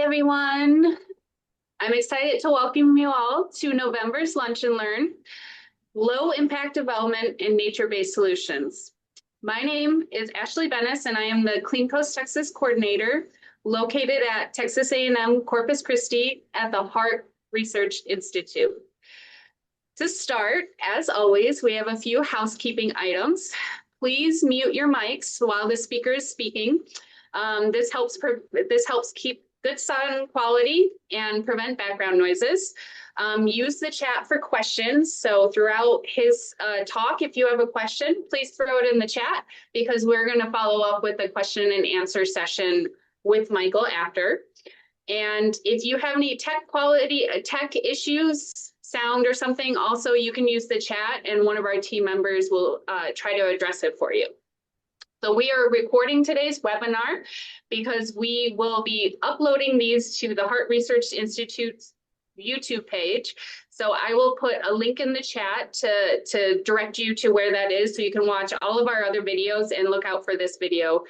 everyone. I'm excited to welcome you all to November's Lunch and Learn, Low Impact Development and Nature-Based Solutions. My name is Ashley Bennis, and I am the Clean Coast Texas Coordinator located at Texas A&M Corpus Christi at the Heart Research Institute. To start, as always, we have a few housekeeping items. Please mute your mics while the speaker is speaking. This helps keep good sound quality and prevent background noises. Use the chat for questions. So throughout his talk, if you have a question, please throw it in the chat because we're going to follow up with a question and answer session with Mikel after. And if you have any tech issues, sound or something, also you can use the chat and one of our team members will try to address it for you. So we are recording today's webinar because we will be uploading these to the Heart Research Institute's YouTube page. So I will put a link in the chat to direct you to where that is so you can watch all of our other videos and look out for this video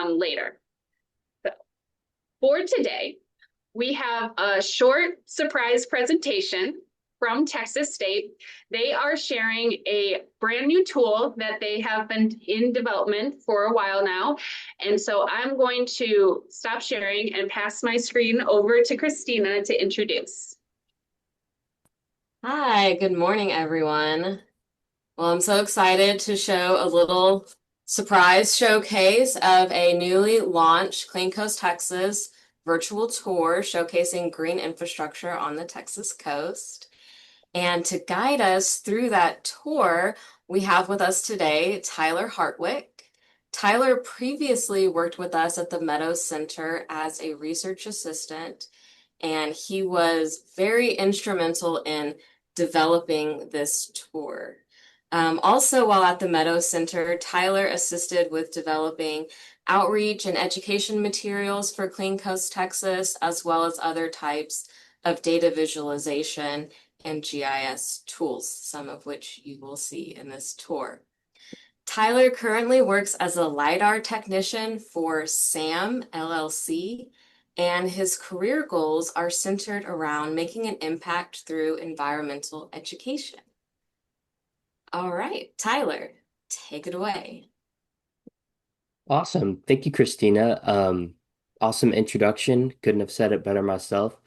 later. So for today, we have a short surprise presentation from Texas State. They are sharing a brand new tool that they have been in development for a while now. And so I'm going to stop sharing and pass my screen over to Christina to introduce. Hi, good morning, everyone. Well, I'm so excited to show a little surprise showcase of a newly launched Clean Coast Texas virtual tour showcasing green infrastructure on the Texas coast. And to guide us through that tour, we have with us today Tyler Hartwick. Tyler previously worked with us at the Meadows Center as a research assistant, and he was very instrumental in developing this tour. Also, while at the Meadows Center, Tyler assisted with developing outreach and education materials for Clean Coast Texas, as well as other types of data visualization and GIS tools, some of which you will see in this tour. Tyler currently works as a LiDAR technician for SAM LLC, and his career goals are centered around making an impact through environmental education. All right, Tyler, take it away. Awesome. Thank you, Christina. Awesome introduction. Couldn't have said it better myself.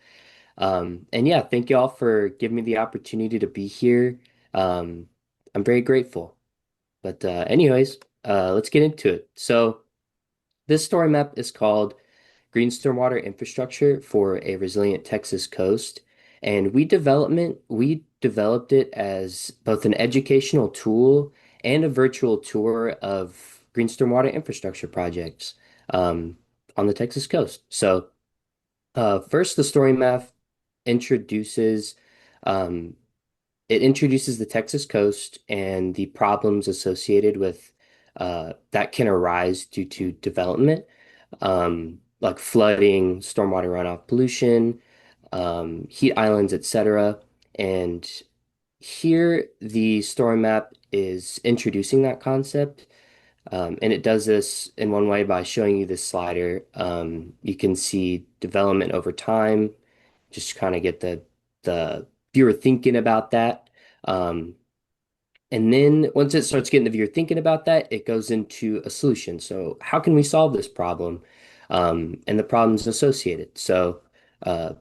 And yeah, thank you all for giving me the opportunity to be here. I'm very grateful. But anyways, let's get into it. So this story map is called Green Stormwater Infrastructure for a Resilient Texas Coast. And we developed it as both an educational tool and a virtual tour of green stormwater infrastructure projects on the Texas coast. So first, the story map introduces um, it introduces the Texas coast and the problems associated with that can arise due to development, like flooding, stormwater runoff pollution, heat islands, etc. And here, the story map is introducing that concept. And it does this in one way by showing you this slider. You can see development over time, just kind of get the viewer thinking about that. Um, and then once it starts getting the viewer thinking about that, it goes into a solution. So how can we solve this problem? And the problems associated. So uh,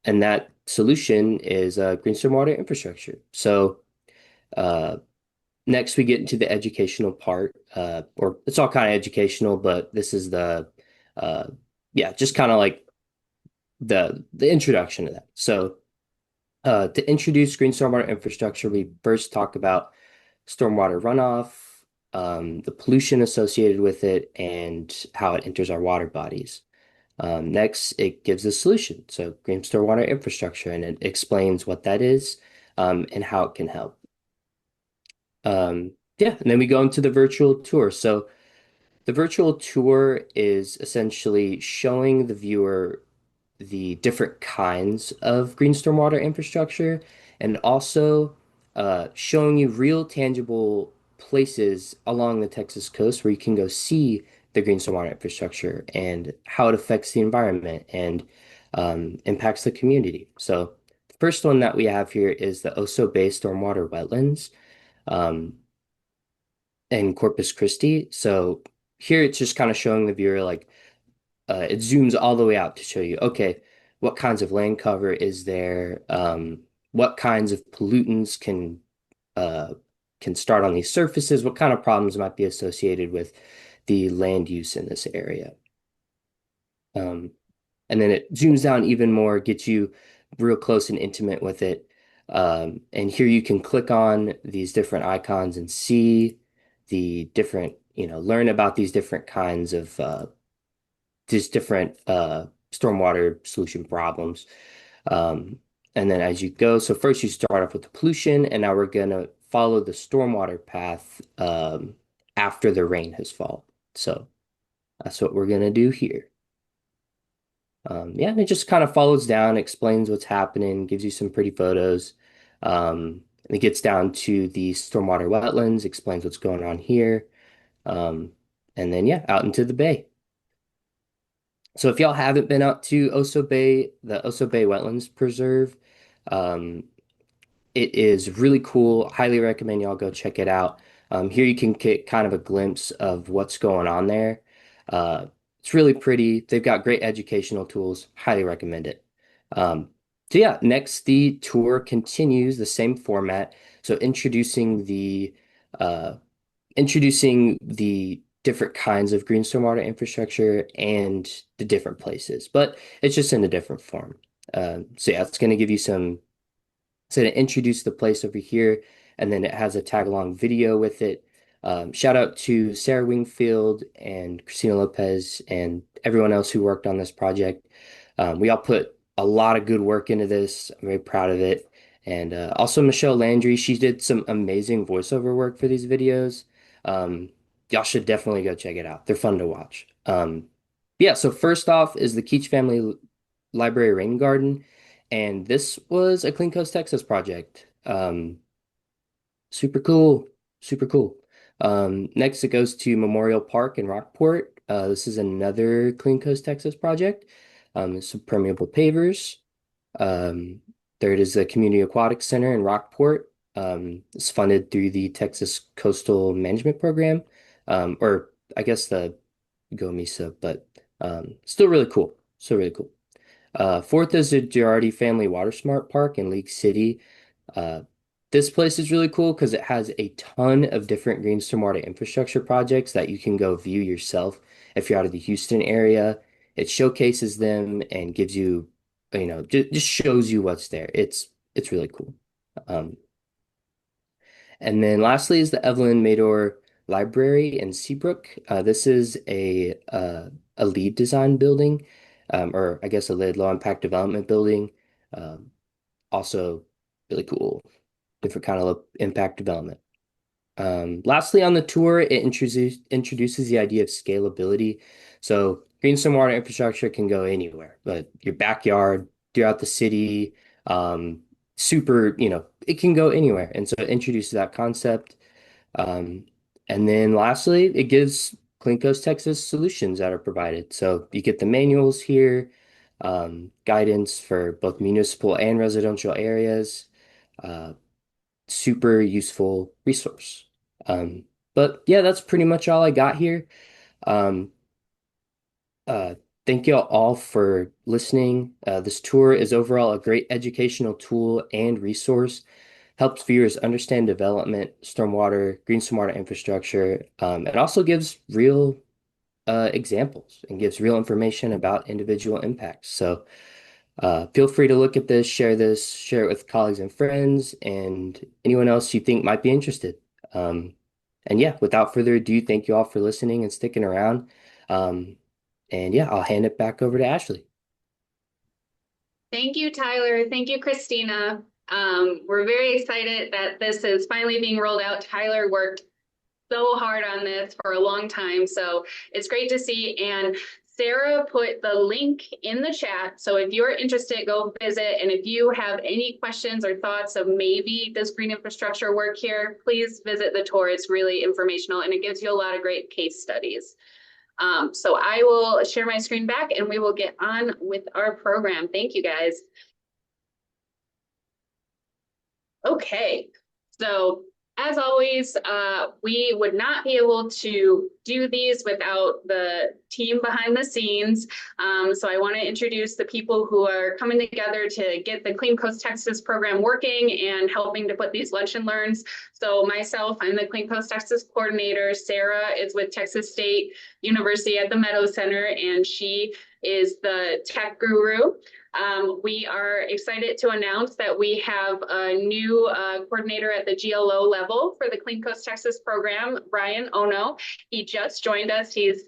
and that solution is green stormwater infrastructure. So uh, next we get into the educational part, or it's all kind of educational, but this is uh, yeah, just kind of like the introduction to that. So to introduce green stormwater infrastructure, we first talk about stormwater runoff, the pollution associated with it, and how it enters our water bodies. Next, it gives a solution, so green stormwater infrastructure, and it explains what that is and how it can help. Yeah, and then we go into the virtual tour. So the virtual tour is essentially showing the viewer the different kinds of green stormwater infrastructure and also showing you real tangible places along the Texas coast where you can go see the green stormwater infrastructure and how it affects the environment and impacts the community. So the first one that we have here is the Oso Bay Stormwater Wetlands um, in Corpus Christi. So here it's just kind of showing the viewer like it zooms all the way out to show you, okay, what kinds of land cover is there? What kinds of pollutants uh, can start on these surfaces? What kind of problems might be associated with the land use in this area? Um, and then it zooms down even more, gets you real close and intimate with it. And here you can click on these different icons and see the different, learn about these different kinds of these different stormwater solution problems. Um, and then as you go, so first you start off with the pollution, and now we're gonna follow the stormwater path after the rain has fallen. So that's what we're gonna do here. Yeah, and it just kind of follows down, explains what's happening, gives you some pretty photos. And it gets down to the stormwater wetlands, explains what's going on here. And then, yeah, out into the bay. So if y'all haven't been out to Oso Bay, the Oso Bay Wetlands Preserve, um, it is really cool. Highly recommend y'all go check it out. Here you can get kind of a glimpse of what's going on there. Uh, it's really pretty. They've got great educational tools. Highly recommend it. Um, so yeah, next the tour continues the same format. So uh, introducing the different kinds of green stormwater infrastructure and the different places, but it's just in a different form. So yeah, it's going to give you some so to introduce the place over here, and then it has a tag along video with it. Shout out to Sarah Wingfield and Christina Lopez and everyone else who worked on this project. We all put a lot of good work into this. I'm very proud of it. And also Michelle Landry, she did some amazing voiceover work for these videos. Y'all should definitely go check it out. They're fun to watch. Yeah, so first off is the Keach Family Library Rain Garden. And this was a Clean Coast, Texas project. Super cool, super cool. Next, it goes to Memorial Park in Rockport. This is another Clean Coast, Texas project. Some permeable pavers. Um, Third is the Community Aquatic Center in Rockport. It's funded through the Texas Coastal Management Program, or I guess the GOMISA, but still really cool. Still really cool. Fourth is the Girardi Family Water Smart Park in League City. Uh, this place is really cool because it has a ton of different green stormwater infrastructure projects that you can go view yourself if you're out of the Houston area. It showcases them and gives you, just shows you what's there. It's really cool. Um, and then lastly is the Evelyn Mador Library in Seabrook. This is a LEED design building, or I guess a LEED low impact development building. Um, Also really cool, different kind of low impact development. Lastly, on the tour, it introduces the idea of scalability. So green stormwater infrastructure can go anywhere, but your backyard, throughout the city, um, super, it can go anywhere. And so it introduces that concept. Um, and then lastly, it gives Clean Coast Texas solutions that are provided. So you get the manuals here, guidance for both municipal and residential areas. Uh, Super useful resource. Um, but yeah, that's pretty much all I got here. Um, uh, Thank you all for listening. This tour is overall a great educational tool and resource. Helps viewers understand development, stormwater, green stormwater infrastructure. It also gives real examples and gives real information about individual impacts. So feel free to look at this, share it with colleagues and friends, and anyone else you think might be interested. Um, and yeah, without further ado, thank you all for listening and sticking around. Um, and yeah, I'll hand it back over to Ashley. Thank you, Tyler. Thank you, Christina. We're very excited that this is finally being rolled out. Tyler worked so hard on this for a long time, so it's great to see. And Sarah put the link in the chat, so if you're interested, go visit. And if you have any questions or thoughts of maybe does green infrastructure work here, please visit the tour. It's really informational and it gives you a lot of great case studies. So I will share my screen back and we will get on with our program. Thank you, guys. Okay, so as always, we would not be able to do these without the team behind the scenes. So I want to introduce the people who are coming together to get the Clean Coast Texas program working and helping to put these lunch and learns. So myself, I'm the Clean Coast Texas coordinator. Sarah is with Texas State University at the Meadow Center, and she is the tech guru. We are excited to announce that we have a new coordinator at the GLO level for the Clean Coast Texas program, Brian Ono. He just joined us. He's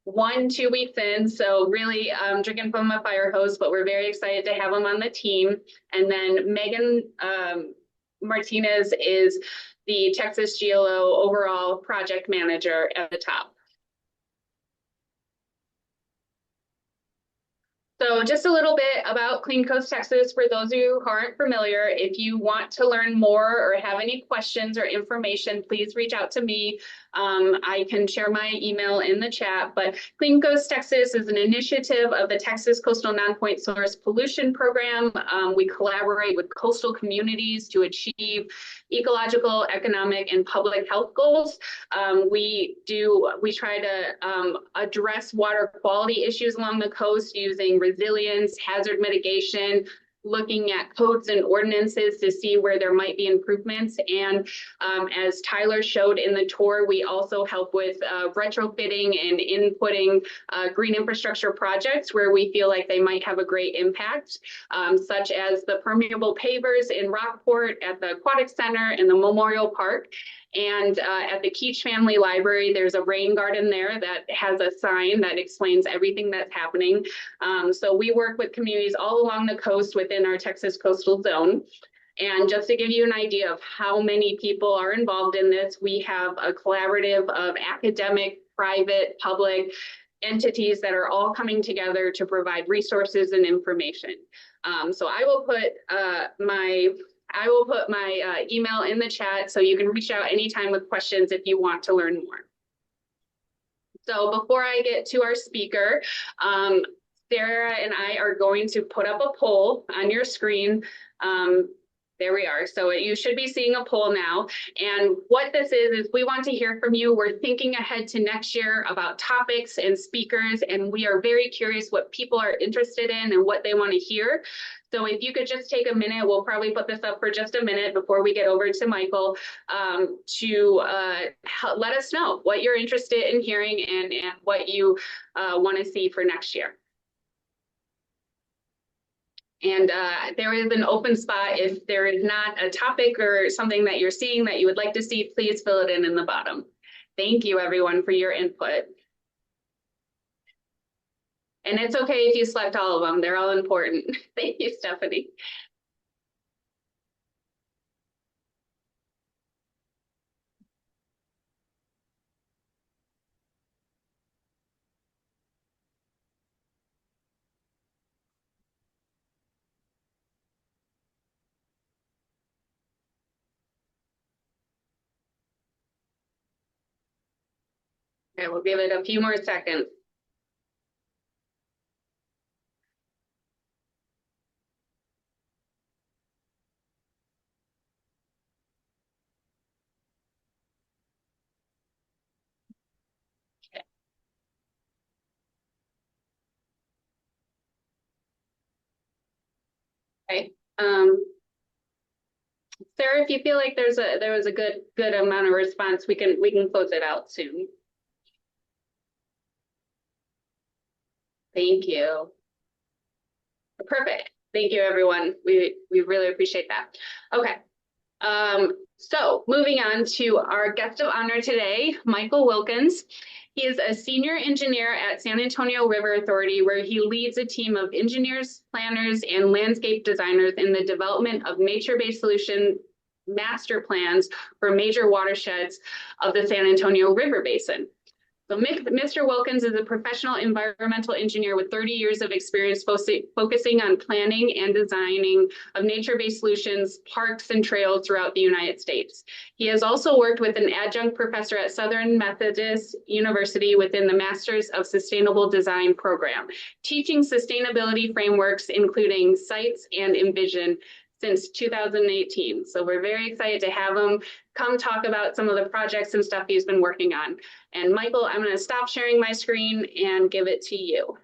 2 weeks in, so really drinking from a fire hose, but we're very excited to have him on the team. And then Megan Martinez is the Texas GLO overall project manager at the top. So just a little bit about Clean Coast Texas for those of you who aren't familiar. If you want to learn more or have any questions or information, please reach out to me. I can share my email in the chat, but Clean Coast Texas is an initiative of the Texas Coastal Non-Point Source Pollution Program. We collaborate with coastal communities to achieve ecological, economic, and public health goals. We try to address water quality issues along the coast using resilience, hazard mitigation, looking at codes and ordinances to see where there might be improvements. And as Tyler showed in the tour, we also help with retrofitting and inputting green infrastructure projects where we feel like they might have a great impact, such as the permeable pavers in Rockport, at the Aquatic Center, and the Memorial Park. And at the Keach Family Library, there's a rain garden there that has a sign that explains everything that's happening. So we work with communities all along the coast within our Texas coastal zone. And just to give you an idea of how many people are involved in this, we have a collaborative of academic, private, public entities that are all coming together to provide resources and information. So I will put my email in the chat so you can reach out anytime with questions if you want to learn more. So before I get to our speaker, Sarah and I are going to put up a poll on your screen. There we are. So you should be seeing a poll now. And what this is we want to hear from you. We're thinking ahead to next year about topics and speakers, and we are very curious what people are interested in and what they want to hear. So if you could just take a minute, we'll probably put this up for just a minute before we get over to Michael, to let us know what you're interested in hearing and what you want to see for next year. And there is an open spot. If there is not a topic or something that you're seeing that you would like to see, please fill it in the bottom. Thank you, everyone, for your input. And it's okay if you select all of them. They're all important. Thank you, Stephanie. Okay, we'll give it a few more seconds. Okay. Sarah, if you feel like there was a good amount of response, we can close it out soon. Thank you. Perfect. Thank you, everyone. We really appreciate that. Okay. So moving on to our guest of honor today, Mikel Wilkins. He is a senior engineer at San Antonio River Authority, where he leads a team of engineers, planners, and landscape designers in the development of nature-based solution master plans for major watersheds of the San Antonio River Basin. So Mr. Wilkins is a professional environmental engineer with 30 years of experience focusing on planning and designing of nature-based solutions, parks, and trails throughout the United States. He has also worked with an adjunct professor at Southern Methodist University within the Masters of Sustainable Design program, teaching sustainability frameworks, including sites and Envision, since 2018. So we're very excited to have him come talk about some of the projects and stuff he's been working on. And Michael, I'm going to stop sharing my screen and give it to you.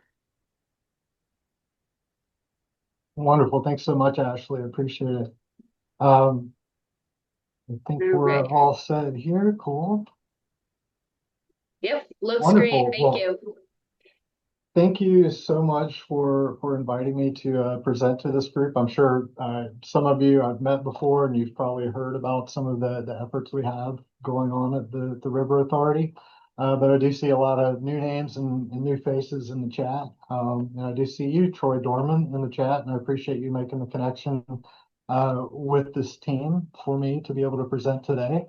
Wonderful. Thanks so much, Ashley. I appreciate it. I think All we're right. all set here. Cool. Yep, looks Wonderful. great. Thank Well, you. Thank you so much for inviting me to present to this group. I'm sure some of you I've met before, and you've probably heard about some of the efforts we have going on at the River Authority. But I do see a lot of new names and new faces in the chat. And I do see you, Troy Dorman, in the chat, and I appreciate you making the connection with this team for me to be able to present today.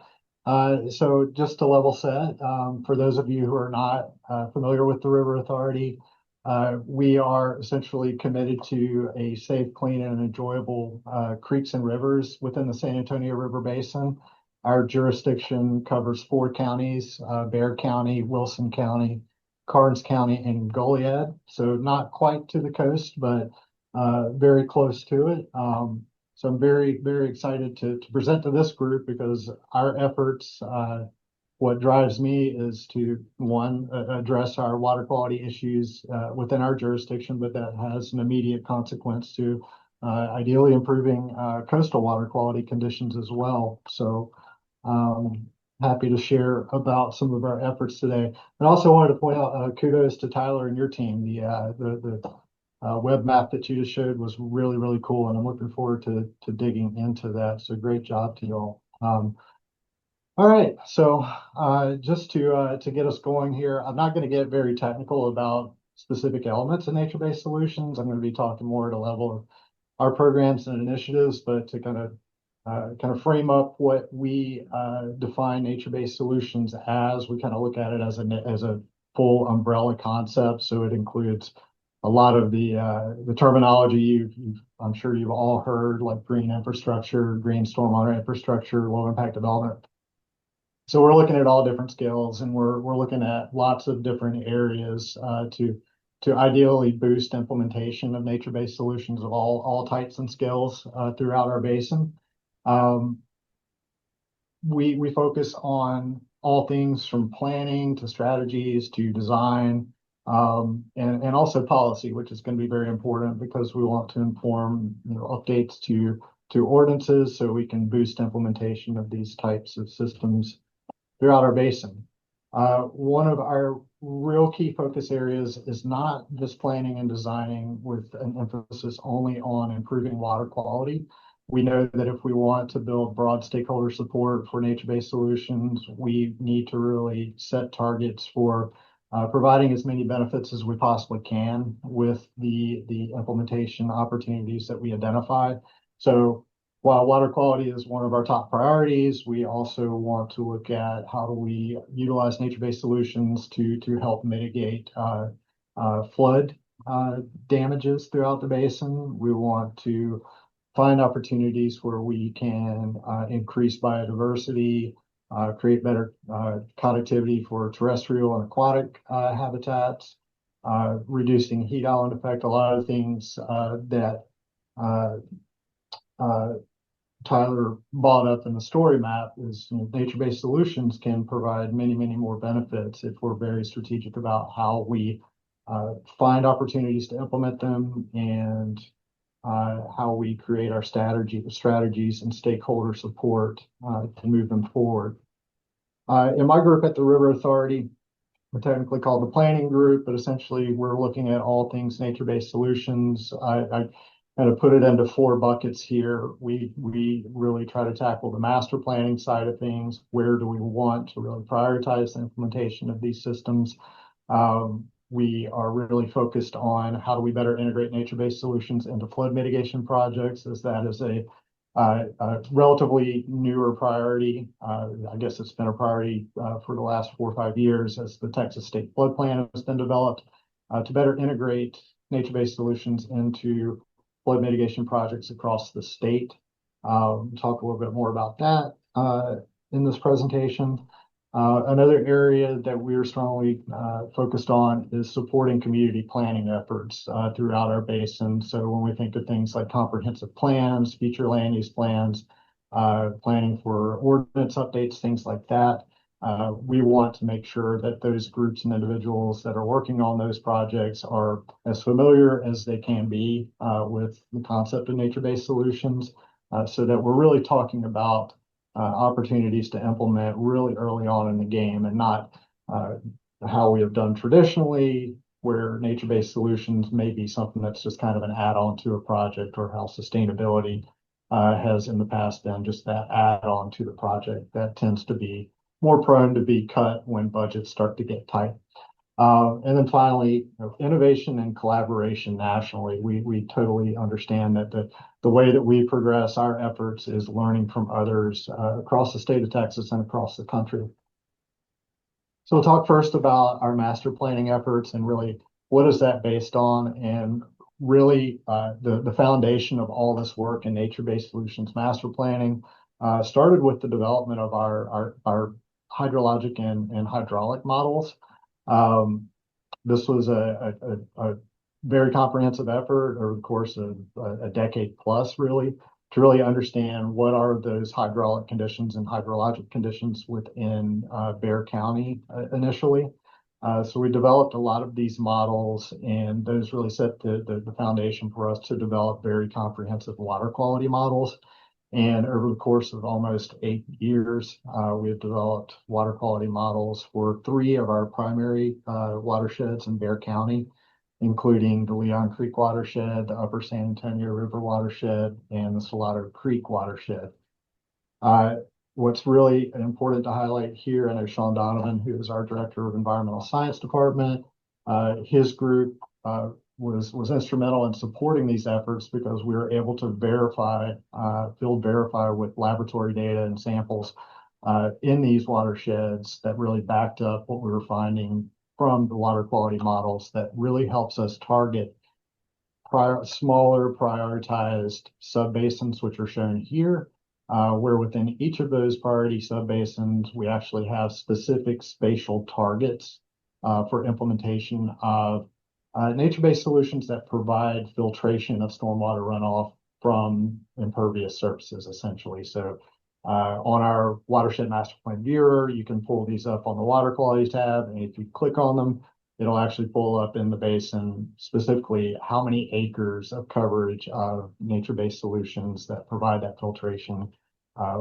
So just to level set, for those of you who are not familiar with the River Authority, we are essentially committed to a safe, clean, and enjoyable creeks and rivers within the San Antonio River Basin. Our jurisdiction covers 4 counties, Bexar County, Wilson County, Karnes County, and Goliad. So not quite to the coast, but very close to it. So I'm very, very excited to present to this group because our efforts, what drives me is to, one, address our water quality issues within our jurisdiction, but that has an immediate consequence to ideally improving coastal water quality conditions as well. So happy to share about some of our efforts today. And also wanted to point out kudos to Tyler and your team. The web map that you just showed was really, really cool, and I'm looking forward to digging into that. So great job to you all. All right, so just to get us going here, I'm not going to get very technical about specific elements of nature-based solutions. I'm going to be talking more at a level of our programs and initiatives, but to kind of frame up what we define nature-based solutions as, we kind of look at it as a full umbrella concept. So it includes a lot of the terminology I'm sure you've all heard, like green infrastructure, green stormwater infrastructure, low impact development. So we're looking at all different scales, and we're looking at lots of different areas to ideally boost implementation of nature-based solutions of all types and scales throughout our basin. We focus on all things from planning to strategies to design, and also policy, which is going to be very important because we want to inform updates to ordinances so we can boost implementation of these types of systems throughout our basin. One of our real key focus areas is not just planning and designing with an emphasis only on improving water quality. We know that if we want to build broad stakeholder support for nature-based solutions, we need to really set targets for providing as many benefits as we possibly can with the implementation opportunities that we identify. So while water quality is one of our top priorities, we also want to look at how do we utilize nature-based solutions to help mitigate flood damages throughout the basin. We want to find opportunities where we can increase biodiversity, create better connectivity for terrestrial and aquatic habitats, reducing heat island effect. A lot of things that Tyler brought up in the story map is nature-based solutions can provide many, many more benefits if we're very strategic about how we find opportunities to implement them and how we create our strategies and stakeholder support to move them forward. In my group at the River Authority, we're technically called the planning group, but essentially we're looking at all things nature-based solutions. I kind of put it into 4 buckets here. We really try to tackle the master planning side of things. Where do we want to really prioritize the implementation of these systems? We are really focused on how do we better integrate nature-based solutions into flood mitigation projects, as that is a A relatively newer priority. I guess it's been a priority for the last 4 or 5 years as the Texas State Flood Plan has been developed to better integrate nature-based solutions into flood mitigation projects across the state. Talk a little bit more about that in this presentation. Another area that we're strongly focused on is supporting community planning efforts throughout our basin. So when we think of things like comprehensive plans, future land use plans, planning for ordinance updates, things like that, we want to make sure that those groups and individuals that are working on those projects are as familiar as they can be with the concept of nature-based solutions, so that we're really talking about opportunities to implement really early on in the game and not how we have done traditionally, where nature-based solutions may be something that's just kind of an add-on to a project, or how sustainability has in the past been just that add-on to the project that tends to be more prone to be cut when budgets start to get tight. And then finally, innovation and collaboration nationally. We totally understand that the way that we progress our efforts is learning from others across the state of Texas and across the country. So we'll talk first about our master planning efforts and really what is that based on, and really the foundation of all this work in nature-based solutions master planning started with the development of our hydrologic and hydraulic models. This was a very comprehensive effort over the course of a decade plus, really, to really understand what are those hydraulic conditions and hydrologic conditions within Bexar County initially. So we developed a lot of these models, and those really set the foundation for us to develop very comprehensive water quality models. And over the course of almost 8 years, we have developed water quality models for 3 of our primary watersheds in Bexar County, including the Leon Creek watershed, the Upper San Antonio River watershed, and the Salado Creek watershed. What's really important to highlight here, I know Sean Donovan, who is our Director of Environmental Science Department, his group was instrumental in supporting these efforts because we were able to field verify with laboratory data and samples in these watersheds that really backed up what we were finding from the water quality models. That really helps us target smaller prioritized subbasins, which are shown here, where within each of those priority subbasins, we actually have specific spatial targets for implementation of nature-based solutions that provide filtration of stormwater runoff from impervious surfaces, essentially. So on our Watershed Master Plan Viewer, you can pull these up on the Water Quality tab, and if you click on them, it'll actually pull up in the basin specifically how many acres of coverage of nature-based solutions that provide that filtration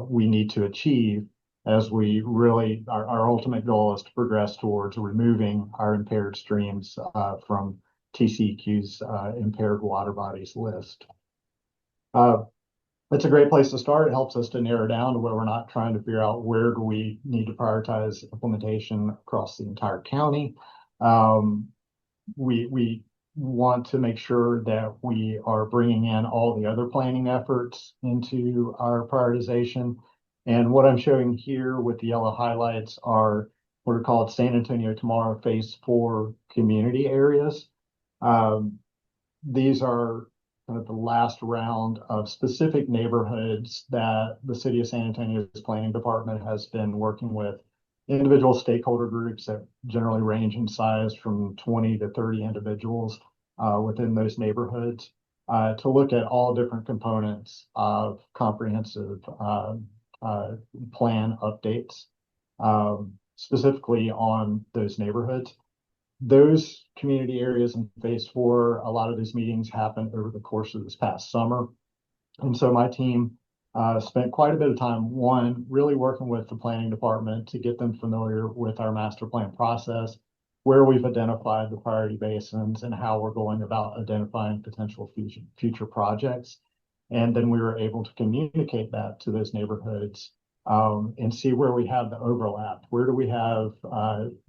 we need to achieve, as we really, our ultimate goal is to progress towards removing our impaired streams from TCEQ's impaired water bodies list. That's a great place to start. It helps us to narrow down to where we're not trying to figure out where do we need to prioritize implementation across the entire county. We want to make sure that we are bringing in all the other planning efforts into our prioritization. And what I'm showing here with the yellow highlights are what are called San Antonio Tomorrow Phase 4 community areas. These are kind of the last round of specific neighborhoods that the City of San Antonio's Planning Department has been working with individual stakeholder groups that generally range in size from 20 to 30 individuals within those neighborhoods to look at all different components of comprehensive plan updates, specifically on those neighborhoods. Those community areas in Phase 4, a lot of these meetings happened over the course of this past summer. And so my team spent quite a bit of time, one, really working with the planning department to get them familiar with our master plan process, where we've identified the priority basins and how we're going about identifying potential future projects. And then we were able to communicate that to those neighborhoods and see where we have the overlap. Where do we have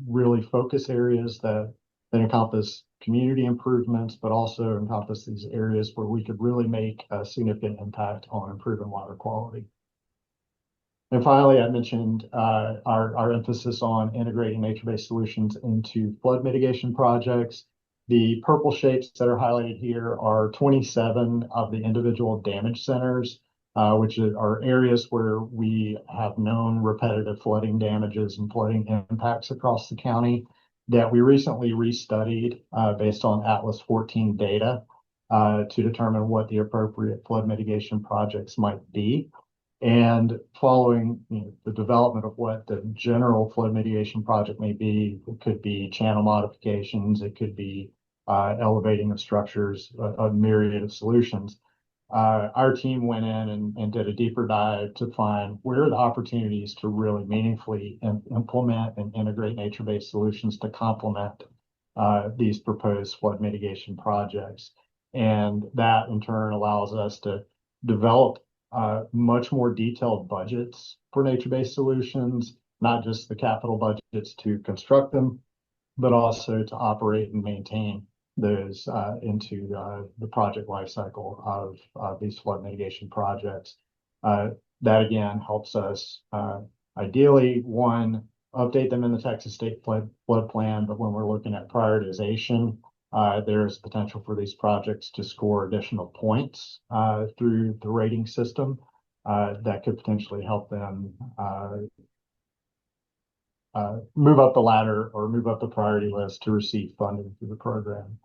really focus areas that that encompass community improvements, but also encompass these areas where we could really make a significant impact on improving water quality. And finally, I mentioned our emphasis on integrating nature-based solutions into flood mitigation projects. The purple shapes that are highlighted here are 27 of the individual damage centers, which are areas where we have known repetitive flooding damages and flooding impacts across the county that we recently restudied based on Atlas 14 data to determine what the appropriate flood mitigation projects might be. And following the development of what the general flood mitigation project may be, it could be channel modifications, it could be elevating of structures, a myriad of solutions. Our team went in and did a deeper dive to find where are the opportunities to really meaningfully implement and integrate nature-based solutions to complement these proposed flood mitigation projects. And that in turn allows us to develop much more detailed budgets for nature-based solutions, not just the capital budgets to construct them, but also to operate and maintain those into the project lifecycle of these flood mitigation projects. That again helps us ideally, one, update them in the Texas State Flood Plan, but when we're looking at prioritization, there is potential for these projects to score additional points through the rating system that could potentially help them move up the ladder or move up the priority list to receive funding through the program.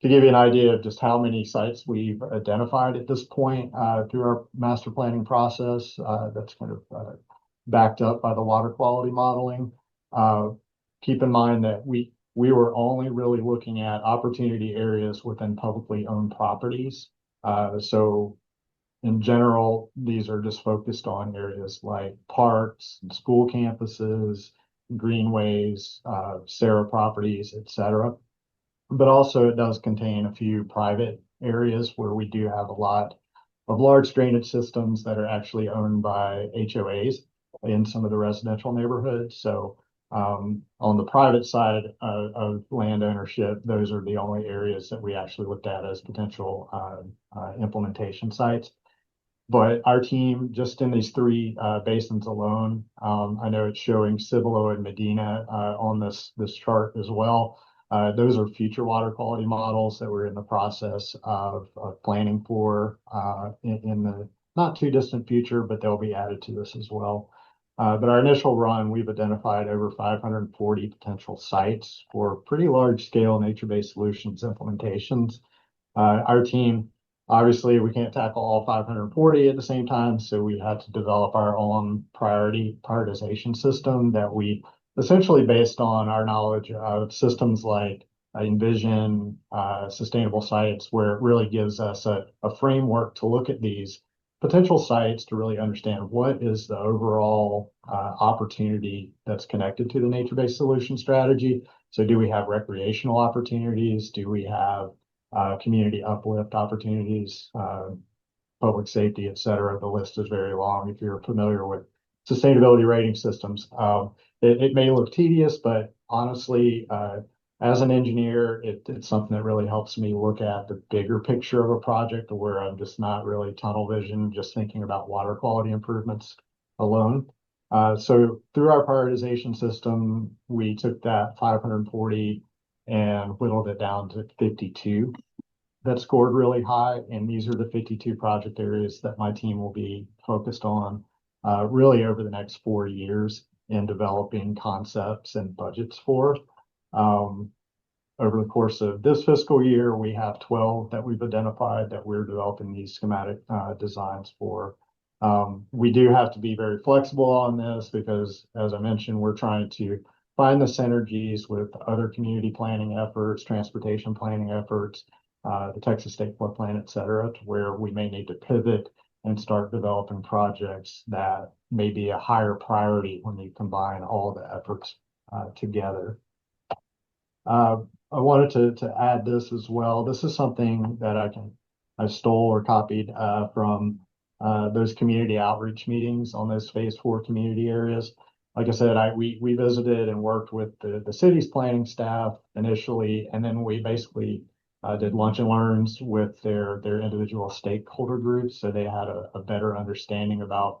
To give you an idea of just how many sites we've identified at this point through our master planning process, that's kind of backed up by the water quality modeling. Keep in mind that we were only really looking at opportunity areas within publicly owned properties. So in general, these are just focused on areas like parks and school campuses, greenways, SARA properties, etc. But also it does contain a few private areas where we do have a lot of large drainage systems that are actually owned by HOAs in some of the residential neighborhoods. So on the private side of land ownership, those are the only areas that we actually looked at as potential implementation sites. But our team, just in these three basins alone, I know it's showing Cibolo and Medina on this chart as well. Those are future water quality models that we're in the process of planning for in the not too distant future, but they'll be added to this as well. But our initial run, we've identified over 540 potential sites for pretty large scale nature-based solutions implementations. Our team, obviously, we can't tackle all 540 at the same time, so we had to develop our own prioritization system that we essentially based on our knowledge of systems like Envision, sustainable sites, where it really gives us a framework to look at these potential sites to really understand what is the overall opportunity that's connected to the nature-based solution strategy. So do we have recreational opportunities? Do we have community uplift opportunities, public safety, et cetera? The list is very long if you're familiar with sustainability rating systems. It may look tedious, but honestly, as an engineer, it's something that really helps me look at the bigger picture of a project where I'm just not really tunnel vision, just thinking about water quality improvements alone. So through our prioritization system, we took that 540 and whittled it down to 52 that scored really high. And these are the 52 project areas that my team will be focused on really over the next 4 years in developing concepts and budgets for. Over the course of this fiscal year, we have 12 that we've identified that we're developing these schematic designs for. We do have to be very flexible on this because, as I mentioned, we're trying to find the synergies with other community planning efforts, transportation planning efforts, the Texas State Flood Plan, et cetera, to where we may need to pivot and start developing projects that may be a higher priority when you combine all the efforts together. I wanted to add this as well. This is something that I stole or copied from those community outreach meetings on those phase 4 community areas. like I said, we visited and worked with the city's planning staff initially, and then we basically did lunch and learns with their individual stakeholder groups, so they had a better understanding about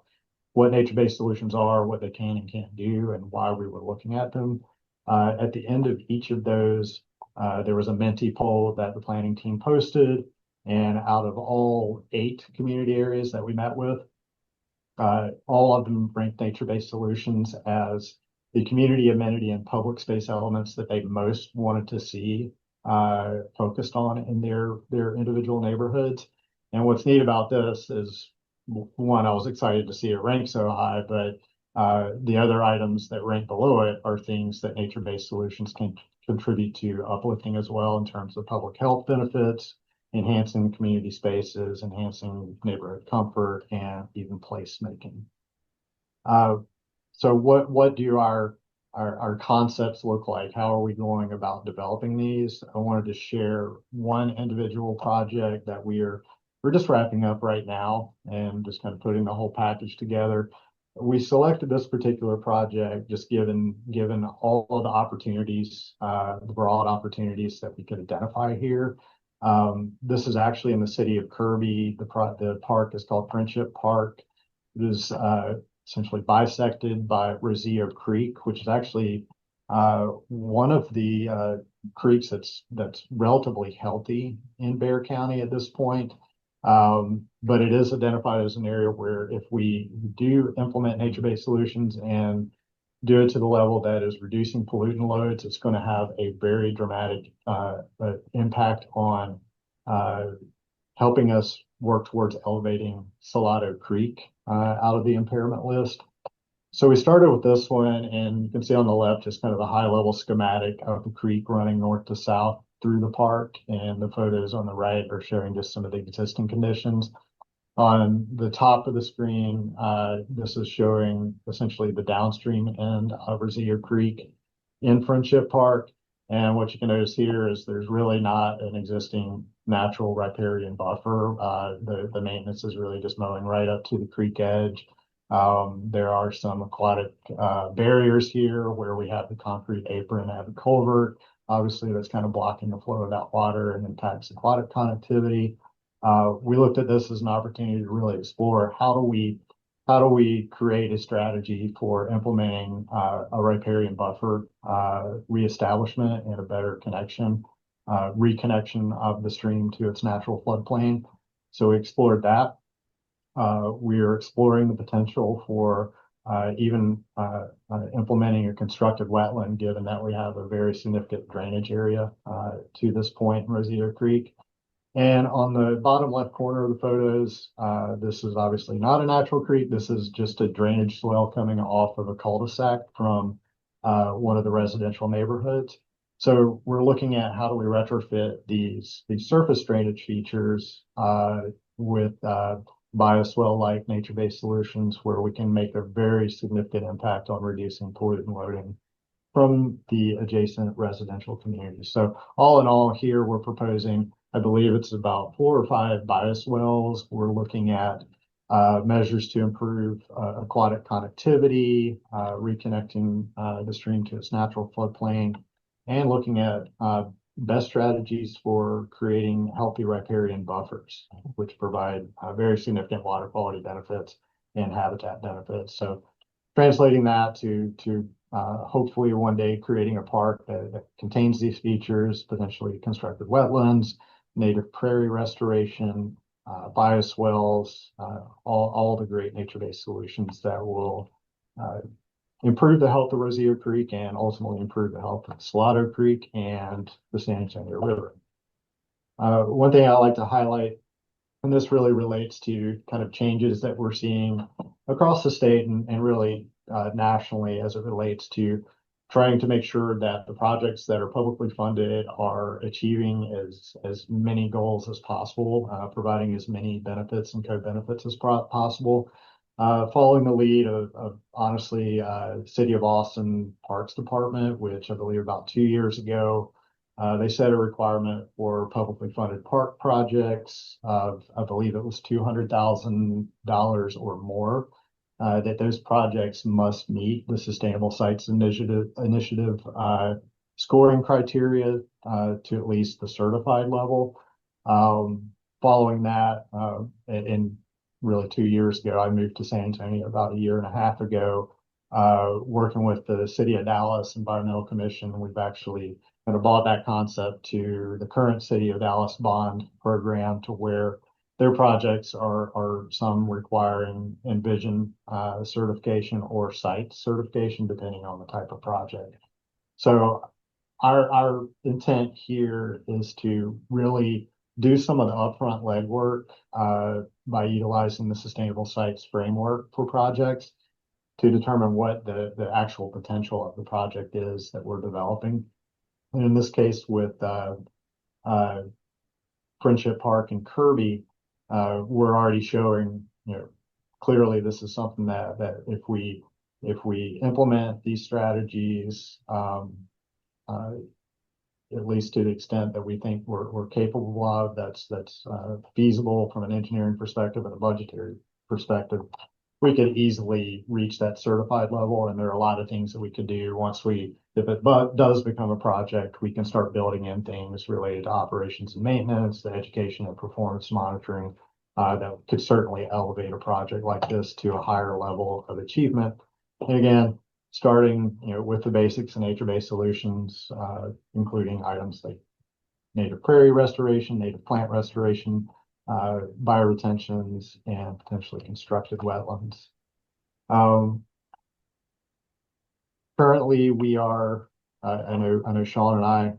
what nature-based solutions are, what they can and can't do, and why we were looking at them. At the end of each of those, there was a Menti poll that the planning team posted, and out of all 8 community areas that we met with, all of them ranked nature-based solutions as the community amenity and public space elements that they most wanted to see focused on in their individual neighborhoods. And what's neat about this is, one, I was excited to see it rank so high, but the other items that rank below it are things that nature-based solutions can contribute to uplifting as well in terms of public health benefits, enhancing community spaces, enhancing neighborhood comfort, and even placemaking. So what do our concepts look like? How are we going about developing these? I wanted to share one individual project that we're just wrapping up right now and just kind of putting the whole package together. We selected this particular project just given all of the opportunities, the broad opportunities that we could identify here. This is actually in the city of Kirby. The park is called Friendship Park. It is essentially bisected by Rosillo Creek, which is actually one of the creeks that's relatively healthy in Bexar County at this point. But it is identified as an area where if we do implement nature-based solutions and do it to the level that is reducing pollutant loads, it's going to have a very dramatic impact on helping us work towards elevating Salado Creek out of the impairment list. So we started with this one, and you can see on the left just kind of a high-level schematic of the creek running north to south through the park, and the photos on the right are showing just some of the existing conditions. On the top of the screen, this is showing essentially the downstream end of Rosillo Creek in Friendship Park. And what you can notice here is there's really not an existing natural riparian buffer. The maintenance is really just mowing right up to the creek edge. There are some aquatic barriers here where we have the concrete apron and the culvert. Obviously, that's kind of blocking the flow of that water and impacts aquatic connectivity. We looked at this as an opportunity to really explore how do we create a strategy for implementing a riparian buffer reestablishment and a better connection, reconnection of the stream to its natural floodplain. So we explored that. We are exploring the potential for even implementing a constructed wetland, given that we have a very significant drainage area to this point in Rosillo Creek. And on the bottom left corner of the photos, this is obviously not a natural creek. This is just a drainage swell coming off of a cul-de-sac from one of the residential neighborhoods. So we're looking at how do we retrofit these surface drainage features with bioswale-like nature-based solutions where we can make a very significant impact on reducing pollutant loading from the adjacent residential communities. So all in all, here we're proposing, I believe it's about 4 or 5 bioswales. We're looking at measures to improve aquatic connectivity, reconnecting the stream to its natural floodplain, and looking at best strategies for creating healthy riparian buffers, which provide very significant water quality benefits and habitat benefits. So translating that to hopefully one day creating a park that contains these features, potentially constructed wetlands, native prairie restoration, bioswales, all the great nature-based solutions that will improve the health of Rosillo Creek and ultimately improve the health of Salado Creek and the San Antonio River. One thing I like to highlight, and this really relates to kind of changes that we're seeing across the state and really nationally as it relates to trying to make sure that the projects that are publicly funded are achieving as many goals as possible, providing as many benefits and co-benefits as possible. Following the lead of honestly, City of Austin Parks Department, which I believe about 2 years ago, they set a requirement for publicly funded park projects of, I believe it was $200,000 or more. that those projects must meet the Sustainable Sites Initiative scoring criteria to at least the certified level. Following that, and really 2 years ago, I moved to San Antonio about a year and a half ago, working with the City of Dallas Environmental Commission. We've actually kind of brought that concept to the current City of Dallas bond program, to where their projects are some requiring Envision certification or site certification, depending on the type of project. So our intent here is to really do some of the upfront legwork by utilizing the Sustainable Sites framework for projects to determine what the actual potential of the project is that we're developing. And in this case, with Friendship Park and Kirby, we're already showing, clearly this is something that if we implement these strategies, at least to the extent that we think we're capable of, that's feasible from an engineering perspective and a budgetary perspective, we could easily reach that certified level. And there are a lot of things that we could do once if it does become a project, we can start building in things related to operations and maintenance, the education and performance monitoring, that could certainly elevate a project like this to a higher level of achievement. And again, starting with the basics and nature-based solutions, including items like native prairie restoration, native plant restoration, bioretentions, and potentially constructed wetlands. Currently, we are, I know Sean and I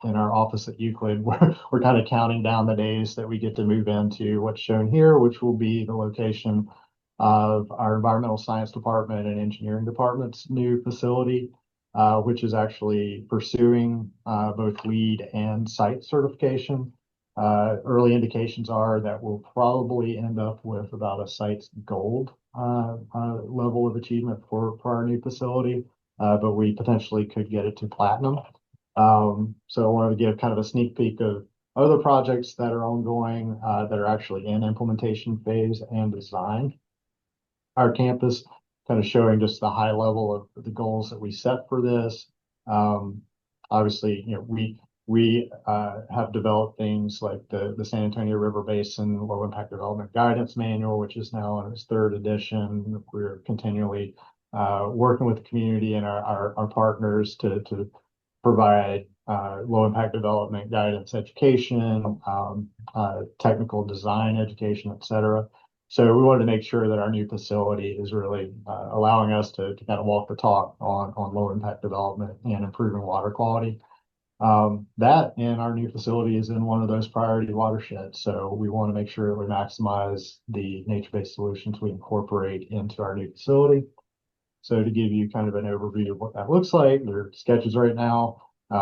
in our office at Euclid, we're kind of counting down the days that we get to move into what's shown here, which will be the location of our environmental science department and engineering department's new facility, which is actually pursuing both LEED and site certification. Early indications are that we'll probably end up with about a site's gold level of achievement for our new facility, but we potentially could get it to platinum. So I wanted to give kind of a sneak peek of other projects that are ongoing, that are actually in implementation phase and design. Our campus, kind of showing just the high level of the goals that we set for this. Obviously, we have developed things like the San Antonio River Basin Low Impact Development Guidance Manual, which is now in its 3rd edition. We're continually working with the community and our partners to provide low impact development guidance education, technical design education, et cetera. So we wanted to make sure that our new facility is really allowing us to kind of walk the talk on low impact development and improving water quality. That and our new facility is in one of those priority watersheds. So we want to make sure that we maximize the nature-based solutions we incorporate into our new facility. So to give you kind of an overview of what that looks like, there are sketches right now. I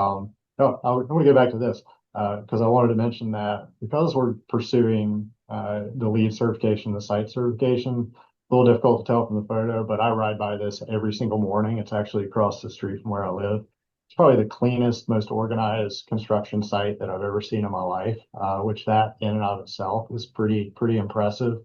want to go back to this because I wanted to mention that because we're pursuing the LEED certification, the site certification, a little difficult to tell from the photo, but I ride by this every single morning. It's actually across the street from where I live. It's probably the cleanest, most organized construction site that I've ever seen in my life, which that in and of itself is pretty impressive.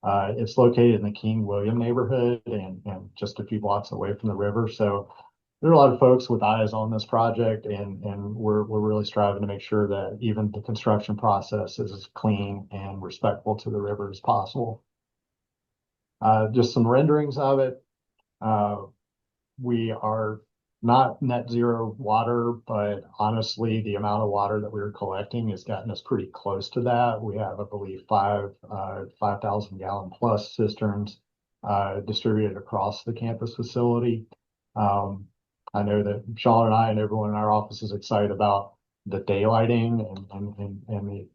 It's located in the King William neighborhood and just a few blocks away from the river. So there are a lot of folks with eyes on this project, and we're really striving to make sure that even the construction process is as clean and respectful to the river as possible. Just some renderings of it. We are not net zero water, but honestly, the amount of water that we were collecting has gotten us pretty close to that. We have, I believe, 5,000 gallon plus cisterns distributed across the campus facility. I know that Sean and I and everyone in our office is excited about the daylighting and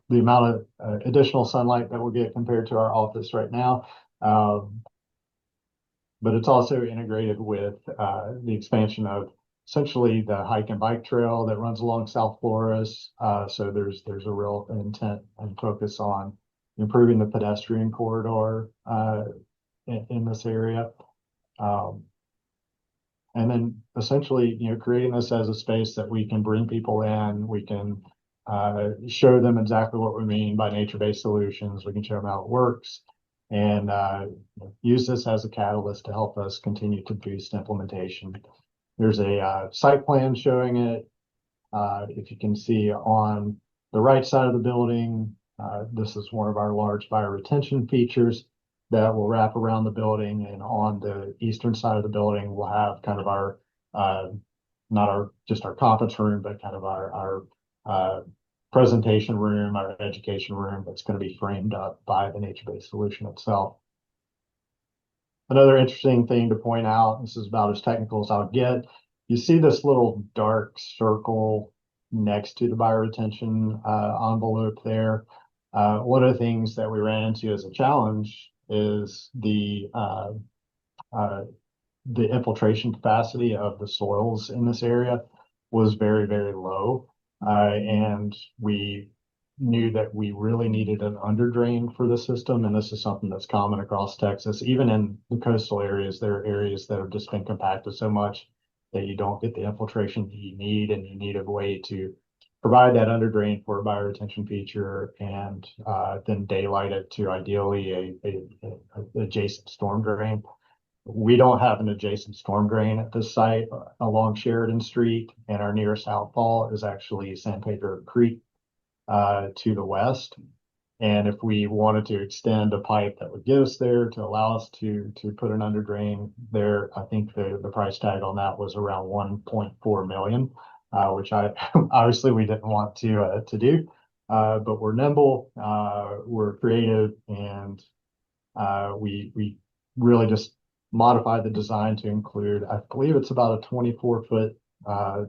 the amount of additional sunlight that we'll get compared to our office right now. But it's also integrated with the expansion of essentially the hike and bike trail that runs along South Flores. So there's a real intent and focus on improving the pedestrian corridor in this area. And then essentially, creating this as a space that we can bring people in, we can show them exactly what we mean by nature-based solutions. We can show them how it works. and use this as a catalyst to help us continue to boost implementation. There's a site plan showing it. If you can see on the right side of the building, this is one of our large fire retention features that will wrap around the building, and on the eastern side of the building, we'll have kind of our not just our conference room, but kind of our presentation room, our education room that's going to be framed up by the nature-based solution itself. Another interesting thing to point out, this is about as technical as I'll get. You see this little dark circle next to the bioretention envelope there. One of the things that we ran into as a challenge is the infiltration capacity of the soils in this area was very, very low. And we knew that we really needed an underdrain for the system. And this is something that's common across Texas. Even in the coastal areas, there are areas that have just been compacted so much that you don't get the infiltration that you need, and you need a way to provide that underdrain for a bioretention feature, and then daylight it to ideally a adjacent storm drain. We don't have an adjacent storm drain at this site along Sheridan Street, and our nearest outfall is actually San Pedro Creek to the west. And if we wanted to extend a pipe that would get us there to allow us to put an underdrain there, I think the price tag on that was around 1.4 million, which I obviously we didn't want to do. But we're nimble, we're creative, and we really just modified the design to include, I believe it's about a 24-foot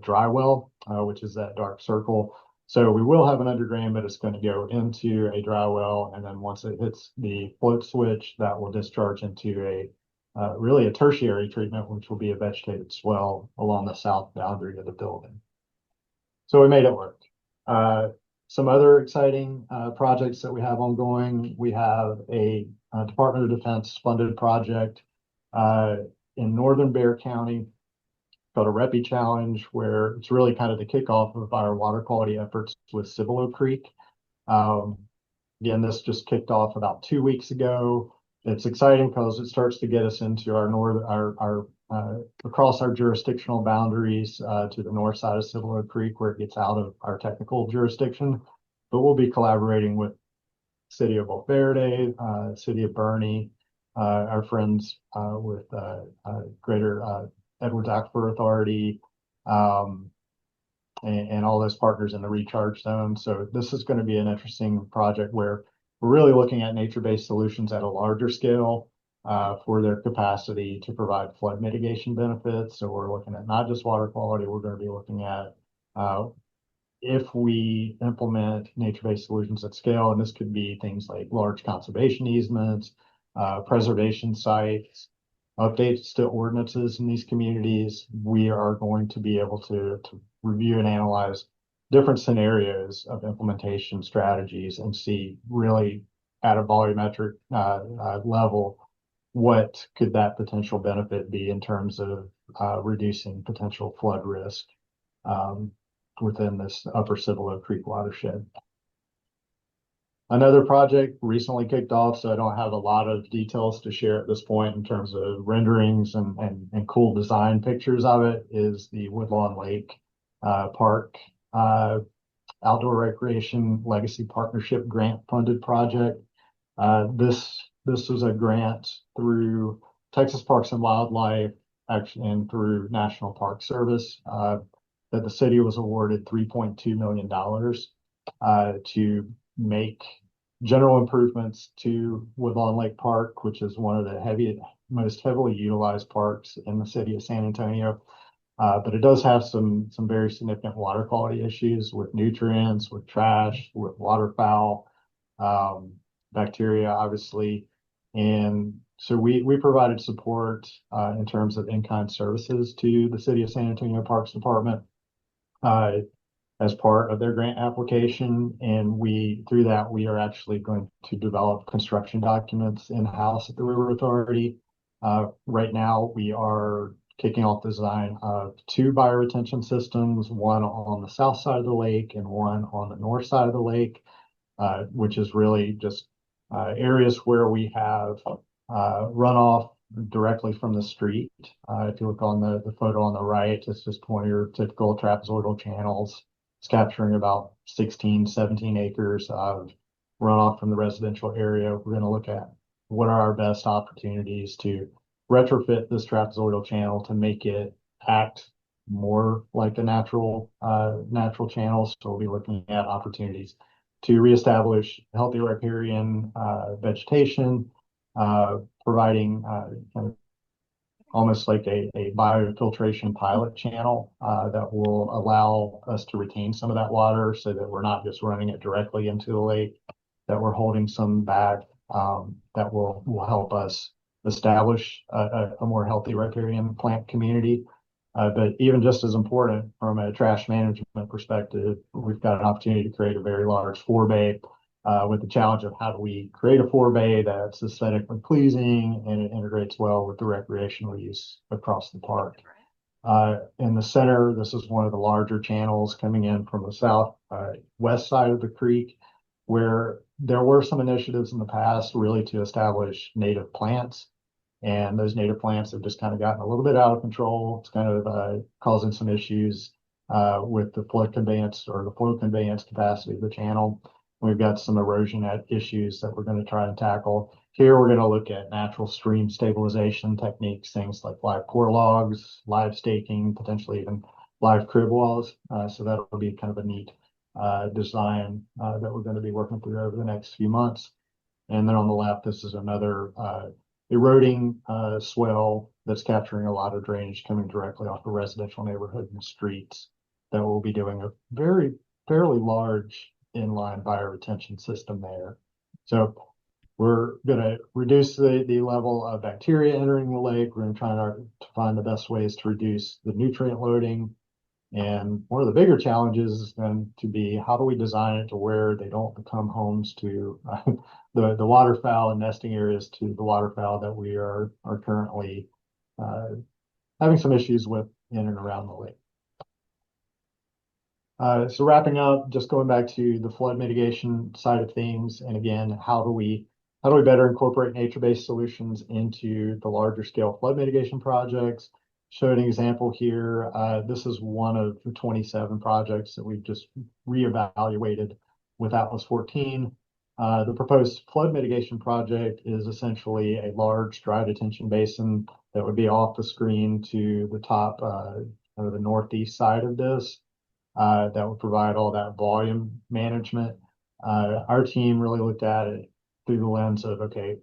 dry well, which is that dark circle. So we will have an underdrain, but it's going to go into a dry well, and then once it hits the float switch, that will discharge into really a tertiary treatment, which will be a vegetated swell along the south boundary of the building. So we made it work. Some other exciting projects that we have ongoing. We have a Department of Defense funded project in northern Bexar County called a REPI Challenge, where it's really kind of the kickoff of our water quality efforts with Cibolo Creek. Again, this just kicked off about 2 weeks ago. It's exciting because it starts to get us into our across our jurisdictional boundaries to the north side of Cibolo Creek, where it gets out of our technical jurisdiction. But we'll be collaborating with City of Valverde, City of Bernie, our friends with Greater Edwards Aquifer Authority, and all those partners in the recharge zone. So this is going to be an interesting project where we're really looking at nature-based solutions at a larger scale for their capacity to provide flood mitigation benefits. So we're looking at not just water quality, we're going to be looking at if we implement nature-based solutions at scale, and this could be things like large conservation easements, preservation sites, updates to ordinances in these communities, we are going to be able to review and analyze different scenarios of implementation strategies and see really at a volumetric level, what could that potential benefit be in terms of reducing potential flood risk within this upper Cibolo Creek watershed. Another project recently kicked off, so I don't have a lot of details to share at this point in terms of renderings and cool design pictures of it, is the Woodlawn Lake Park Outdoor Recreation Legacy Partnership grant funded project. This was a grant through Texas Parks and Wildlife, actually, and through National Park Service, that the city was awarded $3.2 million to make general improvements to Woodlawn Lake Park, which is one of the most heavily utilized parks in the city of San Antonio. But it does have some very significant water quality issues with nutrients, with trash, with waterfowl, bacteria, obviously. And so we provided support in terms of in-kind services to the city of San Antonio Parks Department as part of their grant application. And through that, we are actually going to develop construction documents in-house at the River Authority. Right now, we are kicking off design of 2 bioretention systems, one on the south side of the lake and one on the north side of the lake, which is really just areas where we have runoff directly from the street. If you look on the photo on the right, it's just one of your typical trapezoidal channels. It's capturing about 16, 17 acres of runoff from the residential area. We're going to look at what are our best opportunities to retrofit this trapezoidal channel to make it act more like a natural channel. So we'll be looking at opportunities to reestablish healthy riparian vegetation, providing kind of almost like a biofiltration pilot channel that will allow us to retain some of that water so that we're not just running it directly into the lake, that we're holding some back that will help us establish a more healthy riparian plant community. But even just as important from a trash management perspective, we've got an opportunity to create a very large forebay with the challenge of how do we create a forebay that's aesthetically pleasing and it integrates well with the recreational use across the park. In the center, this is one of the larger channels coming in from the south west side of the creek, where there were some initiatives in the past really to establish native plants. And those native plants have just kind of gotten a little bit out of control. It's kind of causing some issues with the flood conveyance or the flow conveyance capacity of the channel. We've got some erosion issues that we're going to try and tackle. Here, we're going to look at natural stream stabilization techniques, things like live core logs, live staking, potentially even live crib walls. So that'll be kind of a neat design that we're going to be working through over the next few months. And then on the left, this is another eroding swell that's capturing a lot of drainage coming directly off the residential neighborhood and streets that will be doing a fairly large inline bioretention system there. So we're going to reduce the level of bacteria entering the lake. We're going to try to find the best ways to reduce the nutrient loading. And one of the bigger challenges is going to be how do we design it to where they don't become homes to the waterfowl and nesting areas to the waterfowl that we are currently having some issues with in and around the lake. So wrapping up, just going back to the flood mitigation side of things, and again, how do we better incorporate nature-based solutions into the larger scale flood mitigation projects? Showed an example here. This is one of the 27 projects that we've just reevaluated with Atlas 14. The proposed flood mitigation project is essentially a large dry detention basin that would be off the screen to the top or the northeast side of this. That would provide all that volume management. Our team really looked at it through the lens of, okay,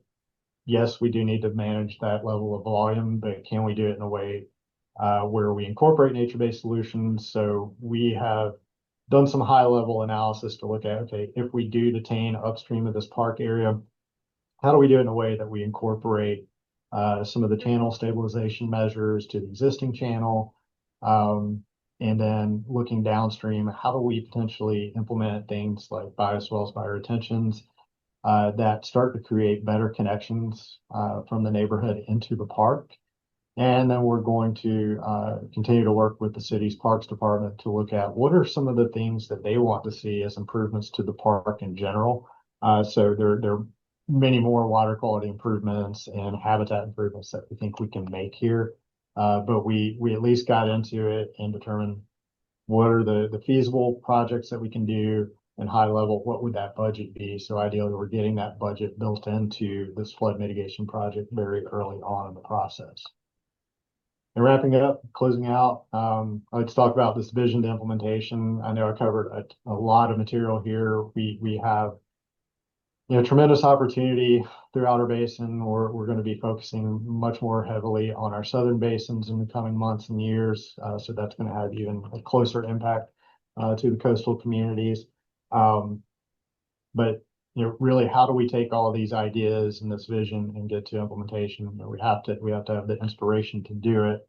yes, we do need to manage that level of volume, but can we do it in a way where we incorporate nature-based solutions? So we have done some high-level analysis to look at, okay, if we do detain upstream of this park area, how do we do it in a way that we incorporate some of the channel stabilization measures to the existing channel? And then looking downstream, how do we potentially implement things like bioswales, bioretentions that start to create better connections from the neighborhood into the park? And then we're going to continue to work with the city's parks department to look at what are some of the things that they want to see as improvements to the park in general. So there are many more water quality improvements and habitat improvements that we think we can make here. But we at least got into it and determined what are the feasible projects that we can do, and high level, what would that budget be? So ideally, we're getting that budget built into this flood mitigation project very early on in the process. And wrapping up, closing out, I'd like to talk about this vision to implementation. I know I covered a lot of material here. We have tremendous opportunity throughout our basin. We're going to be focusing much more heavily on our southern basins in the coming months and years. So that's going to have even a closer impact to the coastal communities. But really, how do we take all of these ideas and this vision and get to implementation? We have to have the inspiration to do it.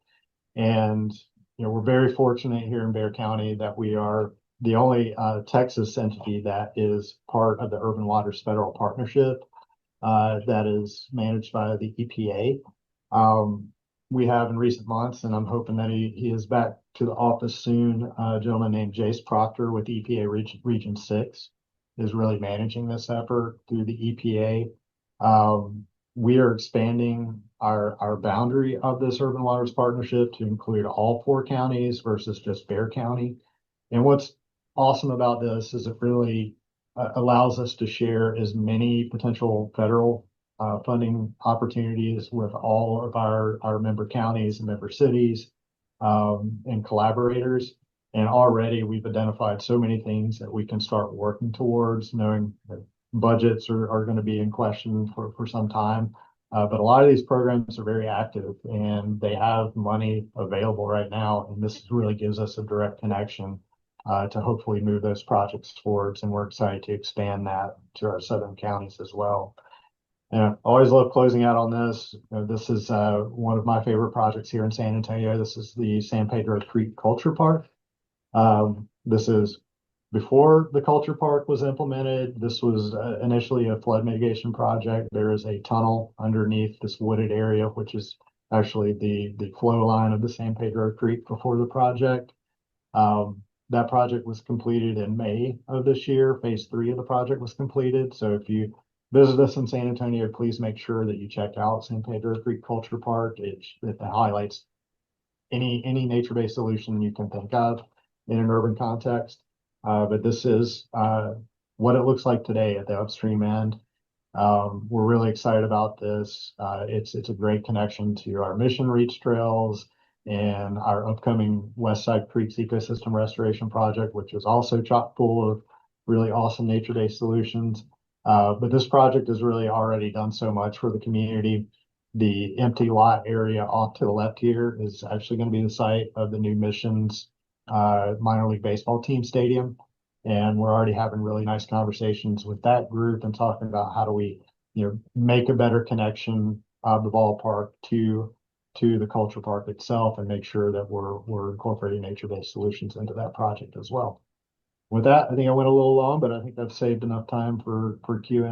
And we're very fortunate here in Bexar County that we are the only Texas entity that is part of the Urban Waters Federal Partnership that is managed by the EPA. We have in recent months, and I'm hoping that he is back to the office soon, a gentleman named Jace Proctor with EPA Region 6. is really managing this effort through the EPA. We are expanding our boundary of this Urban Waters Partnership to include all 4 counties versus just Bear County. And what's awesome about this is it really allows us to share as many potential federal funding opportunities with all of our member counties and member cities and collaborators. And already we've identified so many things that we can start working towards, knowing that budgets are going to be in question for some time. But a lot of these programs are very active and they have money available right now. And this really gives us a direct connection to hopefully move those projects forwards. And we're excited to expand that to our southern counties as well. And I always love closing out on this. This is one of my favorite projects here in San Antonio. This is the San Pedro Creek Culture Park. This is before the culture park was implemented. This was initially a flood mitigation project. There is a tunnel underneath this wooded area, which is actually the flow line of the San Pedro Creek before the project. That project was completed in May of this year. Phase 3 of the project was completed. So if you visit us in San Antonio, please make sure that you check out San Pedro Creek Culture Park. It highlights any nature-based solution you can think of in an urban context. But this is what it looks like today at the upstream end. We're really excited about this. It's a great connection to our mission reach trails and our upcoming Westside Creeks Ecosystem Restoration project, which is also chock full of really awesome nature-based solutions. But this project has really already done so much for the community. The empty lot area off to the left here is actually going to be the site of the new Missions minor league baseball team stadium. And we're already having really nice conversations with that group and talking about how do we, make a better connection of the ballpark to the culture park itself and make sure that we're incorporating nature-based solutions into that project as well. With that, I think I went a little long, but I think I've saved enough time for Q&A,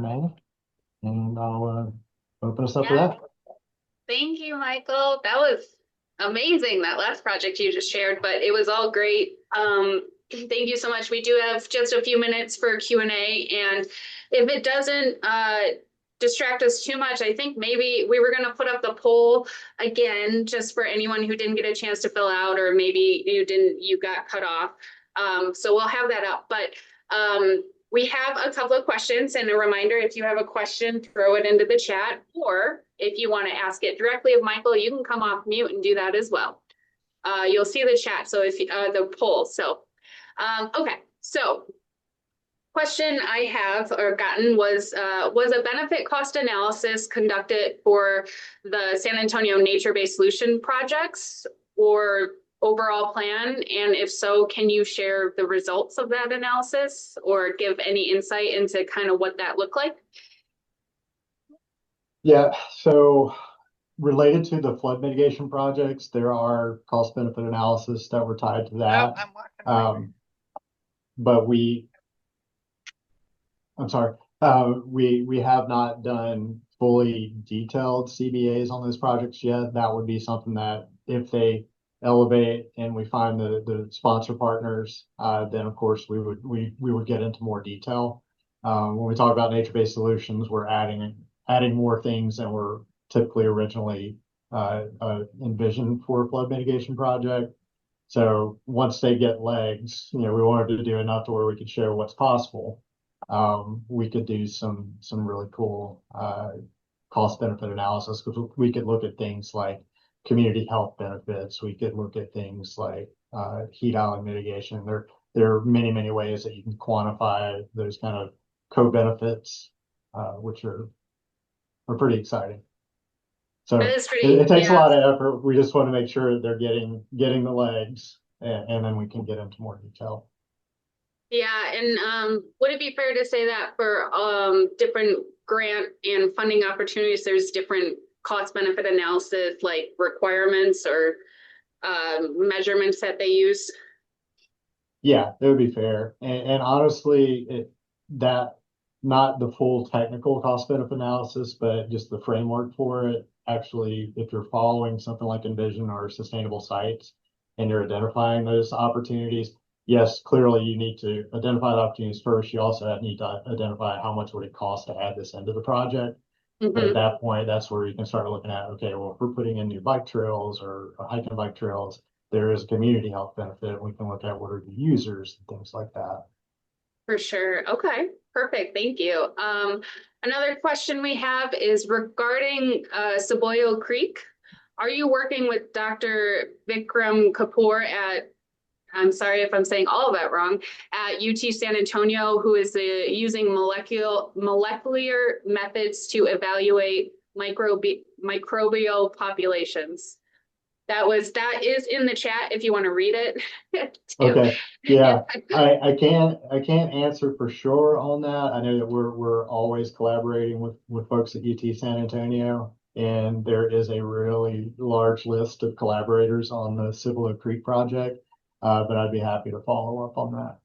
and I'll open us up for that. Thank you, Michael. That was amazing, that last project you just shared, but it was all great. Thank you so much. We do have just a few minutes for Q&A, and if it doesn't distract us too much, I think maybe we were going to put up the poll again, just for anyone who didn't get a chance to fill out, or maybe you got cut off. So we'll have that up, but we have a couple of questions, and a reminder, if you have a question, throw it into the chat, or if you want to ask it directly of Michael, you can come off mute and do that as well. You'll see the chat, so if the poll. So okay, so question I have or gotten was a benefit cost analysis conducted for the San Antonio nature-based solution projects or overall plan? And if so, can you share the results of that analysis or give any insight into kind of what that looked like? Yeah, so related to the flood mitigation projects, there are cost benefit analysis that were tied to that. But we have not done fully detailed CBAs on those projects yet. That would be something that if they elevate and we find the sponsor partners, then of course we would get into more detail. When we talk about nature-based solutions, we're adding more things than were typically originally envisioned for a flood mitigation project. So once they get legs, we wanted to do enough to where we could share what's possible. We could do some really cool cost benefit analysis, because we could look at things like community health benefits. We could look at things like heat island mitigation. There are many ways that you can quantify those kind of co-benefits, which are pretty exciting. So it takes a lot of effort. We just want to make sure that they're getting the legs, and then we can get into more detail. Yeah, and would it be fair to say that for different grant and funding opportunities, there's different cost benefit analysis, like requirements or measurements that they use? Yeah, that would be fair. And honestly, not the full technical cost benefit analysis, but just the framework for it. Actually, if you're following something like Envision or Sustainable Sites and you're identifying those opportunities, yes, clearly you need to identify the opportunities first. You also need to identify how much would it cost to add this into the project. But at that point, that's where you can start looking at, okay, well, if we're putting in new bike trails or hiking bike trails, there is a community health benefit. We can look at what are the users and things like that. For sure. Okay, perfect. Thank you. Another question we have is regarding Saboyo Creek. Are you working with Dr. Vikram Kapoor at, I'm sorry if I'm saying all of that wrong, at UT San Antonio, who is using molecular methods to evaluate microbial populations? That is in the chat if you want to read it. Okay. Yeah. I can't answer for sure on that. I know that we're always collaborating with folks at UT San Antonio, and there is a really large list of collaborators on the Cibolo Creek project. But I'd be happy to follow up on that.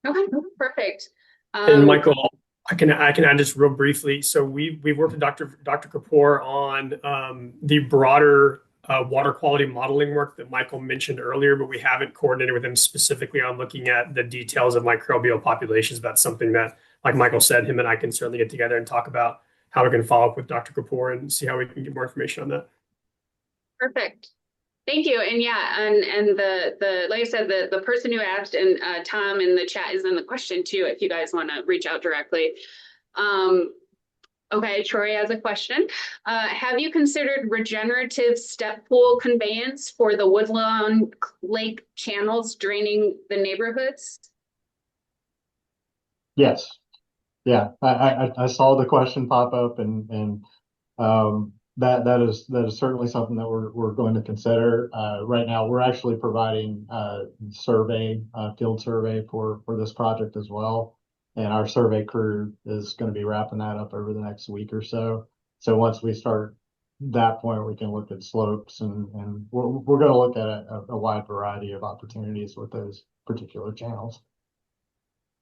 Okay, perfect. And Michael, I can add just real briefly. So we've worked with Dr. Kapoor on the broader water quality modeling work that Michael mentioned earlier, but we haven't coordinated with him specifically on looking at the details of microbial populations. That's something that, like Michael said, him and I can certainly get together and talk about how we can follow up with Dr. Kapoor and see how we can get more information on that. Perfect. Thank you. And yeah, and the like I said, the person who asked, and Tom in the chat is in the question too, if you guys want to reach out directly. Okay, Troy has a question. Have you considered regenerative step pool conveyance for the Woodlawn Lake channels draining the neighborhoods? Yes. Yeah, I saw the question pop up, and that is certainly something that we're going to consider. Right now, we're actually providing field survey for this project as well. And our survey crew is going to be wrapping that up over the next week or so. So once we start that point, we can look at slopes, and we're going to look at a wide variety of opportunities with those particular channels.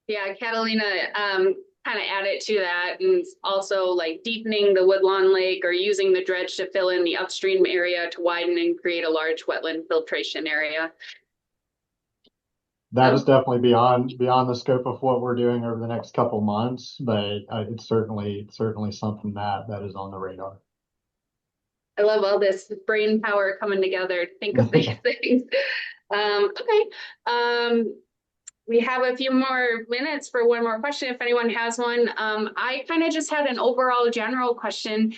Yeah, Catalina kind of added to that, and also like deepening the Woodlawn Lake or using the dredge to fill in the upstream area to widen and create a large wetland filtration area. That is definitely beyond the scope of what we're doing over the next couple months, but it's certainly something that is on the radar. I love all this brain power coming together to think of these things. Okay. We have a few more minutes for one more question if anyone has one. I kind of just had an overall general question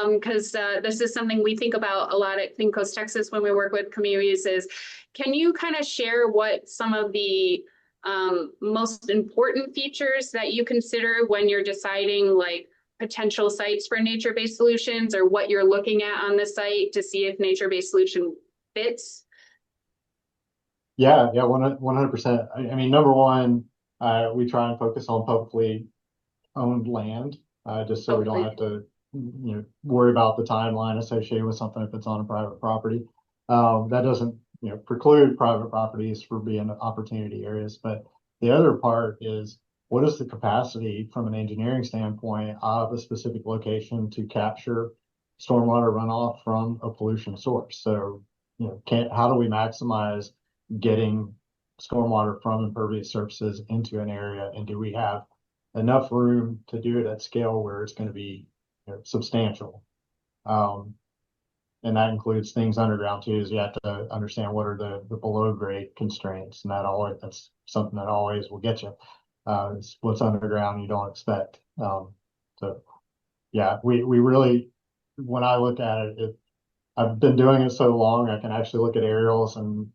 because this is something we think about a lot at Clean Coast Texas when we work with communities is, can you kind of share what some of the most important features that you consider when you're deciding like potential sites for nature-based solutions, or what you're looking at on the site to see if nature-based solution fits? Yeah, 100%. I mean, number one, we try and focus on publicly owned land, just so we don't have to, worry about the timeline associated with something if it's on a private property. That doesn't, preclude private properties for being opportunity areas. But the other part is, what is the capacity from an engineering standpoint of a specific location to capture stormwater runoff from a pollution source? So, how do we maximize getting stormwater from impervious surfaces into an area, and do we have enough room to do it at scale where it's going to be substantial? And that includes things underground too, is you have to understand what are the below grade constraints, and that's something that always will get you. It's what's underground you don't expect. So yeah, we really, when I look at it, I've been doing it so long, I can actually look at aerials and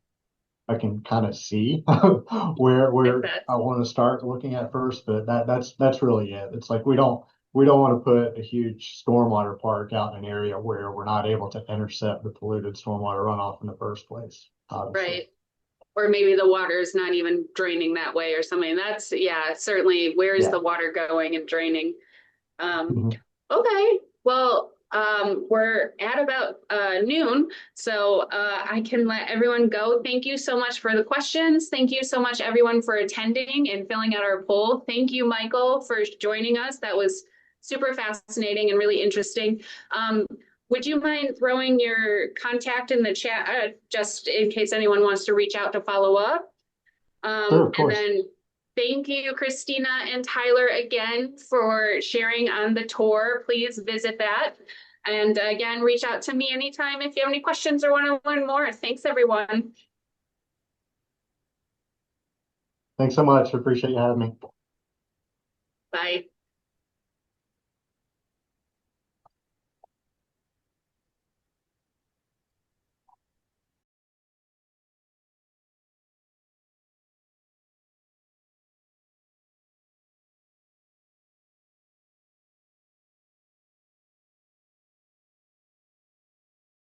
I can kind of see where I want to start looking at first, but that's really it. It's like we don't want to put a huge stormwater park out in an area where we're not able to intercept the polluted stormwater runoff in the first place. Obviously. Right. Or maybe the water is not even draining that way or something. That's, certainly where is the water going and draining? Okay, well, we're at about noon, so I can let everyone go. Thank you so much for the questions. Thank you so much, everyone, for attending and filling out our poll. Thank you, Michael, for joining us. That was super fascinating and really interesting. Would you mind throwing your contact in the chat just in case anyone wants to reach out to follow up? Sure, of And course. then thank you, Christina and Tyler, again for sharing on the tour. Please visit that. And again, reach out to me anytime if you have any questions or want to learn more. Thanks, everyone. Thanks so much. Appreciate you having me. Bye.